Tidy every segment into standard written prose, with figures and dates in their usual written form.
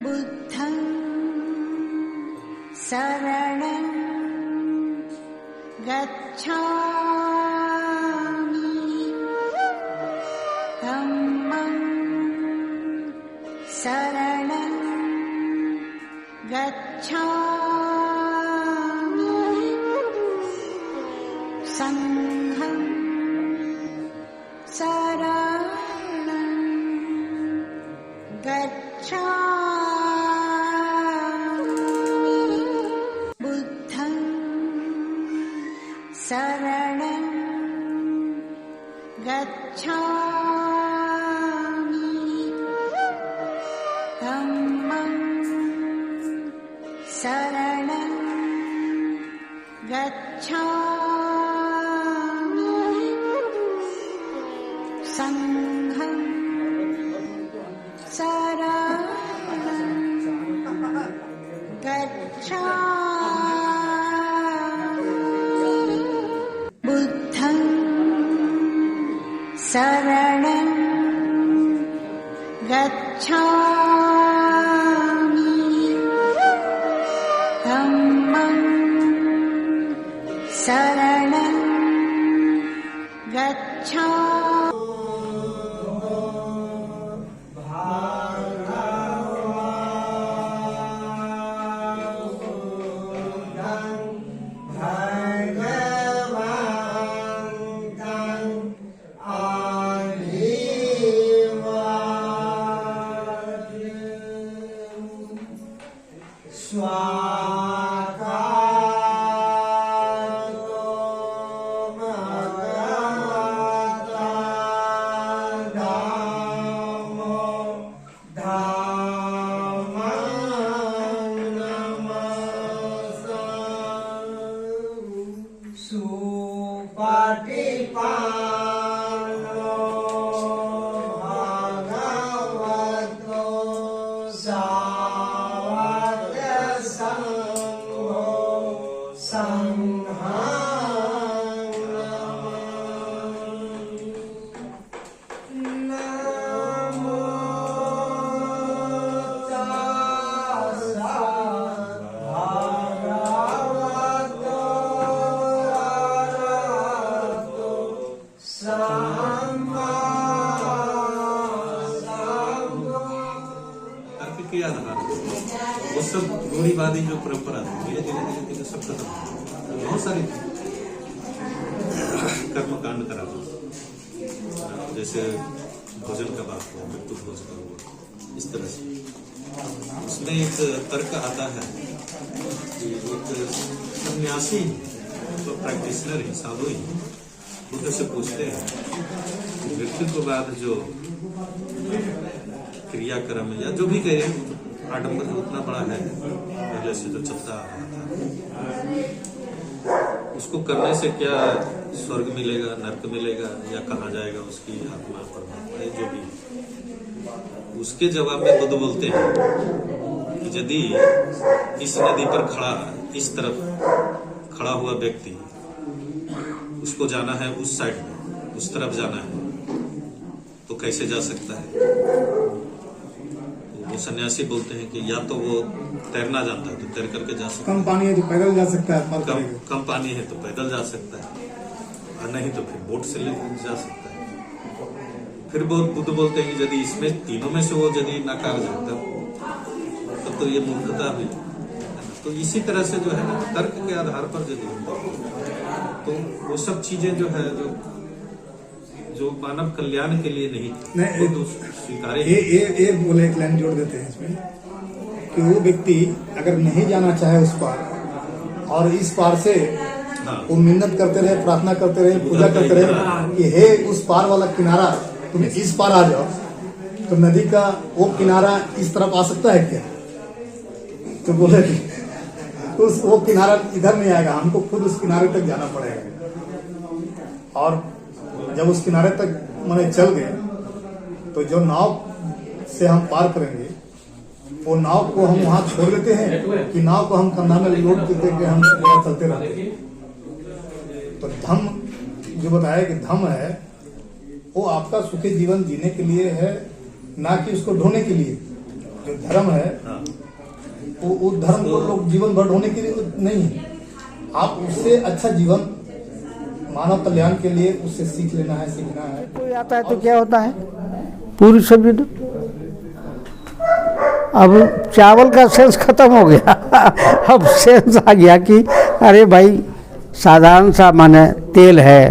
बुद्धं शरणं गच्छामि धम्मं शरणं गच्छामि संघं शरणं गच्छामि बुद्धं शरणं गच्छामि धम्मं शरणं गच्छामि संघं शरणं गच्छामि बुद्धं शरणं गच्छामि धम्मं शरणं गच्छामि वो सब रूढ़िवादी जो परंपरा थी धीरे धीरे सब खत्म। बहुत सारी कर्म कांड करा हुआ, जैसे भोजन का बात हुआ, मृत्यु भोज का हुआ, इस तरह से उसमें एक तर्क आता है कि एक सन्यासी तो प्रैक्टिशनर ही, साधु ही बुद्ध से पूछते हैं मृत्यु के बाद जो क्रियाक्रम या जो भी कह रहे हैं आडम्बर उतना बड़ा है पहले से जो चलता आ रहा था, उसको करने से क्या स्वर्ग मिलेगा, नर्क मिलेगा, या कहाँ जाएगा उसकी आत्मा परमात्मा, जो भी। उसके जवाब में बुद्ध बोलते हैं कि यदि इस नदी पर खड़ा, इस तरफ खड़ा हुआ व्यक्ति, उसको जाना है उस साइड में, उस तरफ जाना है, तो कैसे जा सकता है? वो सन्यासी बोलते हैं कि या तो वो तैरना जानता है तो तैर करके जा सकता है, कम पानी है तो पैदल जा सकता है, कम पानी है तो पैदल जा सकता है, और नहीं तो फिर बोट से जा सकता है। फिर बुद्ध बोलते हैं कि यदि इसमें तीनों में से वो यदि नाकार जाए तब तो ये मूर्खता हुई। तो इसी तरह से जो है ना, तर्क के आधार पर यदि तो वो सब चीजें जो है जो मानव कल्याण के लिए नहीं तो स्वीकार्य। ये बोले एक लाइन जोड़ देते हैं इसमें कि वो व्यक्ति अगर नहीं जाना चाहे उस पार, और इस पार से वो मिन्नत करते रहे, प्रार्थना करते रहे, पूजा करते रहे कि हे उस पार वाला किनारा तुम इस पार आ जाओ, तो नदी का वो किनारा इस तरफ आ सकता है क्या? तो बोले वो किनारा इधर नहीं आएगा, हमको खुद उस किनारे तक जाना पड़ेगा। और जब उस किनारे तक मैंने चल गए तो जो नाव से हम पार करेंगे, वो नाव को हम वहां छोड़ देते हैं कि नाव को हम कंधा में लोड देते कि हम चलते रहते हैं। तो धम्म जो बताया कि धम्म है वो आपका सुखी जीवन जीने के लिए है, ना कि उसको ढोने के लिए। जो धर्म है हाँ वो उस धर्म को लोग जीवन भर ढोने के लिए नहीं है। आप उससे अच्छा जीवन मानव कल्याण के लिए उससे सीख लेना है, सीखना है। कोई आता है तो क्या होता है, पूरी सब्जी दो। अब चावल का सेंस खत्म हो गया अब सेंस आ गया कि अरे भाई साधारण सा माने तेल है,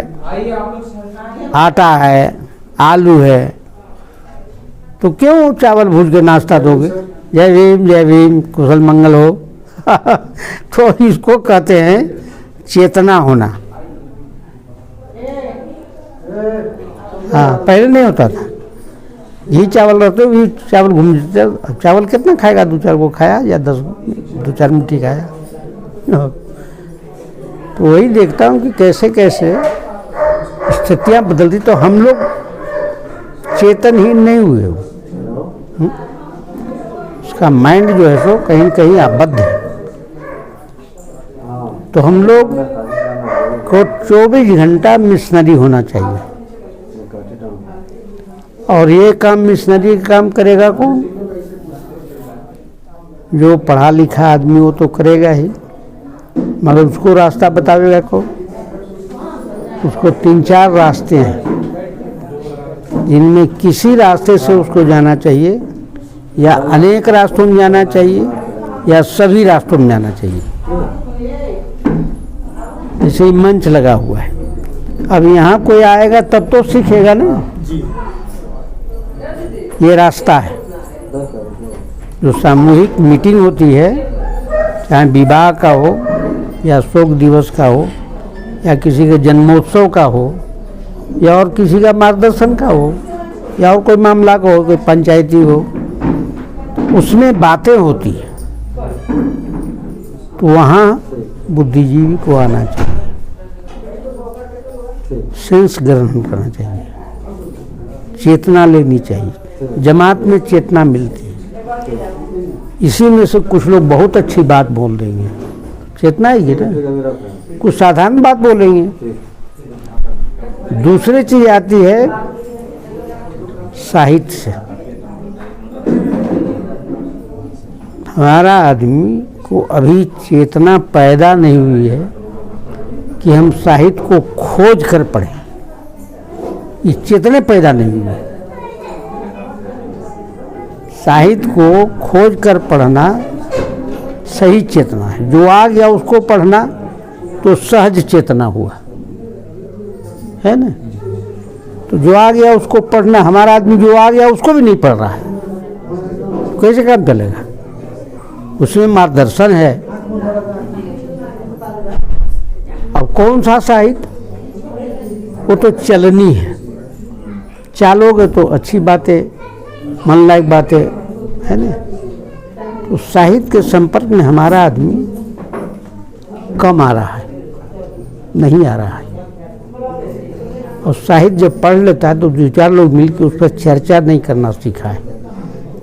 आटा है, आलू है, तो क्यों चावल भूज के नाश्ता दोगे। जय भीम कुशल मंगल हो तो इसको कहते हैं चेतना होना। हाँ, पहले नहीं होता था, घी चावल रहते भी चावल घूम जाते। चावल कितना खाएगा, 2-4 को खाया या 2-4 मुट्ठी खाया। तो वही देखता हूँ कि कैसे कैसे स्थितियाँ बदलती, तो हम लोग चेतनहीन नहीं हुए। उसका माइंड जो है सो कहीं कहीं आबद्ध है। तो हम लोग को 24 घंटा मिशनरी होना चाहिए। और ये काम मिशनरी काम करेगा कौन? जो पढ़ा लिखा आदमी हो तो करेगा ही, मगर उसको रास्ता बतावेगा कौन? उसको 3-4 रास्ते हैं जिनमें किसी रास्ते से उसको जाना चाहिए, या अनेक रास्तों में जाना चाहिए, या सभी रास्तों में जाना चाहिए। जैसे ही मंच लगा हुआ है, अब यहाँ कोई आएगा तब तो सीखेगा ना। ये रास्ता है। जो सामूहिक मीटिंग होती है, चाहे विवाह का हो या शोक दिवस का हो या किसी के जन्मोत्सव का हो या और किसी का मार्गदर्शन का हो या और कोई मामला का हो, कोई पंचायती हो, उसमें बातें होती है, तो वहाँ बुद्धिजीवी को आना चाहिए, सेंस ग्रहण करना चाहिए, चेतना लेनी चाहिए। जमात में चेतना मिलती है। इसी में से कुछ लोग बहुत अच्छी बात बोल देंगे, चेतना ही ना, कुछ साधारण बात बोलेंगे। दूसरी चीज आती है साहित्य से। हमारा आदमी को अभी चेतना पैदा नहीं हुई है कि हम साहित्य को खोज कर पढ़ें। ये चेतने पैदा नहीं हुई है। साहित्य को खोज कर पढ़ना सही चेतना है। जो आ गया उसको पढ़ना तो सहज चेतना हुआ है ना। तो जो आ गया उसको पढ़ना, हमारा आदमी जो आ गया उसको भी नहीं पढ़ रहा है, कैसे काम चलेगा? उसमें मार्गदर्शन है। अब कौन सा साहित्य? वो तो चलनी है। चालोगे तो अच्छी बातें, मन लायक बातें है ना। तो साहित्य के संपर्क में हमारा आदमी कम आ रहा है, नहीं आ रहा है। और साहित्य जब पढ़ लेता है तो 2-4 लोग मिलकर उस पर चर्चा नहीं करना सीखा है।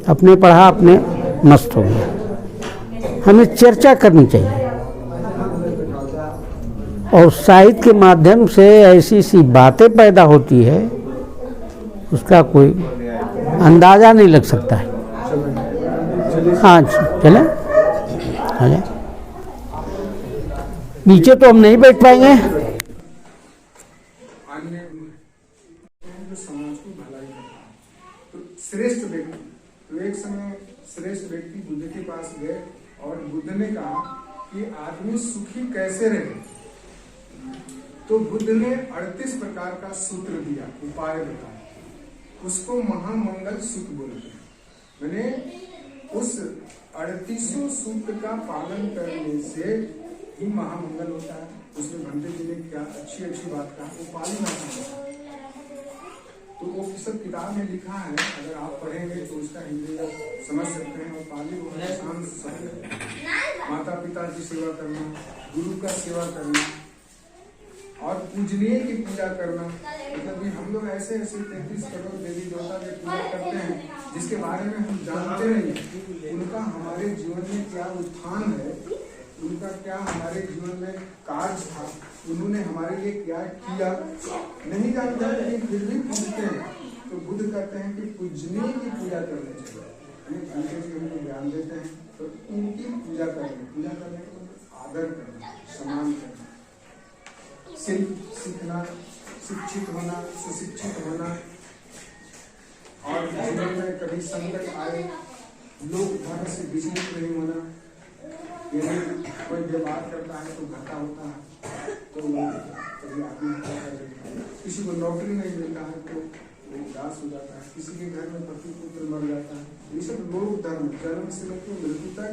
अपने पढ़ा, अपने मस्त हो गया। हमें चर्चा करनी चाहिए। और साहित्य के माध्यम से ऐसी सी बातें पैदा होती है, उसका कोई अंदाजा नहीं लग सकता है। हाँ चले, हाँ नीचे तो हम नहीं बैठ पाएंगे। समाज को भलाई करता तो श्रेष्ठ व्यक्ति, तो एक समय श्रेष्ठ व्यक्ति बुद्ध के पास गए और बुद्ध ने कहा कि आदमी सुखी कैसे रहे। तो बुद्ध ने 38 प्रकार का सूत्र दिया, उपाय बताया। उसको महामंगल सूत्र बोलते हैं। मैंने उस 38 सूत्र का पालन करने से ही महामंगल होता है। उसमें भंटे जी ने क्या अच्छी बात कहा, वो पालन होता है। तो वो सब किताब में लिखा है, अगर आप पढ़ेंगे तो उसका हिंदी समझ सकते हैं। और पाली बहुत आसान शब्द है। माता पिता की सेवा करना, गुरु का सेवा करना और पूजनीय की पूजा करना। मतलब कि हम लोग ऐसे 33 करोड़ देवी देवता की पूजा करते हैं जिसके बारे में हम जानते नहीं। उनका हमारे जीवन में क्या उत्थान है, उनका क्या हमारे जीवन में कार्य था, उन्होंने हमारे लिए क्या किया, नहीं जानते लेकिन फिर भी पूजते हैं। तो बुद्ध कहते हैं कि पूजनीय की पूजा करनी चाहिए। भंते जी हमको ज्ञान देते हैं तो उनकी पूजा करने का मतलब आदर करना, सम्मान करना, सीखना, शिक्षित होना, सुशिक्षित होना, और जीवन में कभी संकट आए लोग धर्म से विचलित नहीं होना। यदि कोई व्यवहार करता है तो घाटा होता है तो कभी आत्महत्या कर लेता है, किसी को नौकरी नहीं मिलता है तो वो उदास हो जाता है, किसी के घर में पति पुत्र मर जाता है। ये सब लोक धर्म जन्म से लेकर मृत्यु तक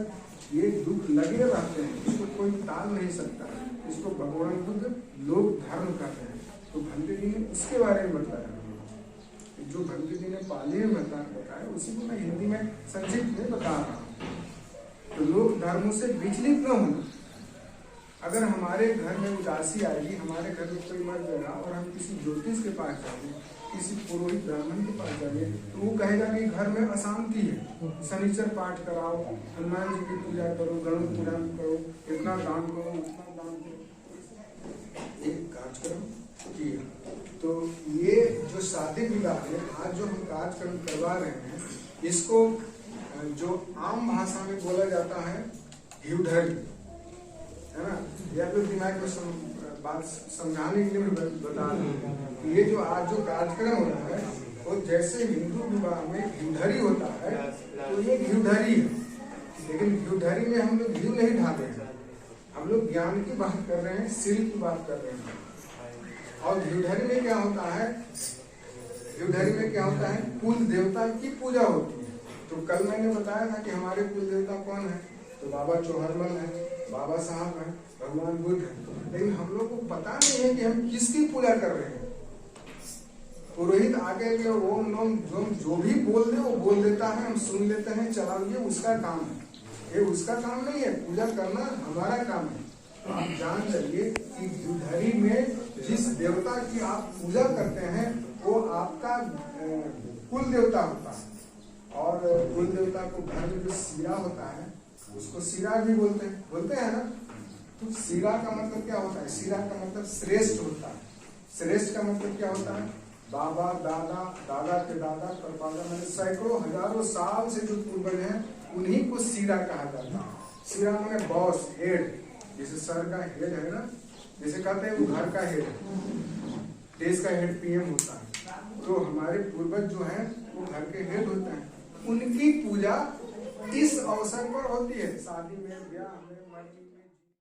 ये दुख लगे रहते हैं, इसको कोई टाल नहीं सकता। इसको भगवान बुद्ध लोक धर्म कहते हैं। तो भंते जी ने उसके बारे में बताया, जो भंते जी ने पाली में बताया उसी को मैं हिंदी में संक्षिप्त में बता रहा हूँ। तो लोक धर्मों से विचलित न होना। अगर हमारे घर में उदासी आएगी, हमारे घर में कोई मर जाएगा और हम किसी ज्योतिष के पास जाएंगे, किसी पुरोहित ब्राह्मण के पास जाएंगे तो वो कहेगा कि घर में अशांति है, शनिचर पाठ कराओ, हनुमान जी की पूजा करो, गणों पुराण करो, इतना दान करो, उतना दान करो, एक कार्यक्रम किया। तो ये जो शादी विवाह है, आज जो हम कार्यक्रम करवा रहे हैं, इसको जो आम भाषा में बोला जाता है घिउढरी, है ना, या फिर दिमाग में बात समझाने के लिए बता रहे। ये जो आज जो कार्यक्रम हो रहा है वो जैसे हिंदू विवाह में घिउढरी होता है तो ये घिउढरी है, लेकिन घिउढरी में हम लोग घी नहीं ढाते हैं, हम लोग ज्ञान की बात कर रहे हैं, सिर की बात कर रहे हैं। और घिउढरी में क्या होता है, घिउढरी में क्या होता है, कुल देवता की पूजा होती है। तो कल मैंने बताया था कि हमारे कुल देवता कौन है, तो बाबा चौहरमल है, बाबा साहब है, भगवान बुद्ध है, लेकिन हम लोग को पता नहीं है कि हम किसकी पूजा कर रहे हैं। पुरोहित आके के ओम नोम जो भी बोल दे वो बोल देता है, हम सुन लेते हैं, चला लिए, उसका काम है, ये उसका काम नहीं है, पूजा करना हमारा काम है। तो आप जान चलिए कि घिउढरी में जिस देवता की आप पूजा करते हैं वो आपका कुल देवता होता है। और कुल देवता को घर में जो सीरा होता है उसको सीरा भी बोलते हैं ना। तो सीरा का मतलब क्या होता है, सीरा का मतलब श्रेष्ठ होता है। श्रेष्ठ का मतलब क्या होता है, बाबा दादा, दादा के दादा, परदादा, मैंने सैकड़ों हजारों साल से जो पूर्वज हैं उन्हीं को सीरा कहा जाता है। सीरा माने बॉस, हेड, जैसे सर का हेड है ना, जैसे कहते हैं वो घर का हेड है, देश का हेड पीएम होता है। तो हमारे पूर्वज जो है वो घर के हेड होते हैं, उनकी पूजा इस अवसर पर होती है, शादी में, ब्याह में।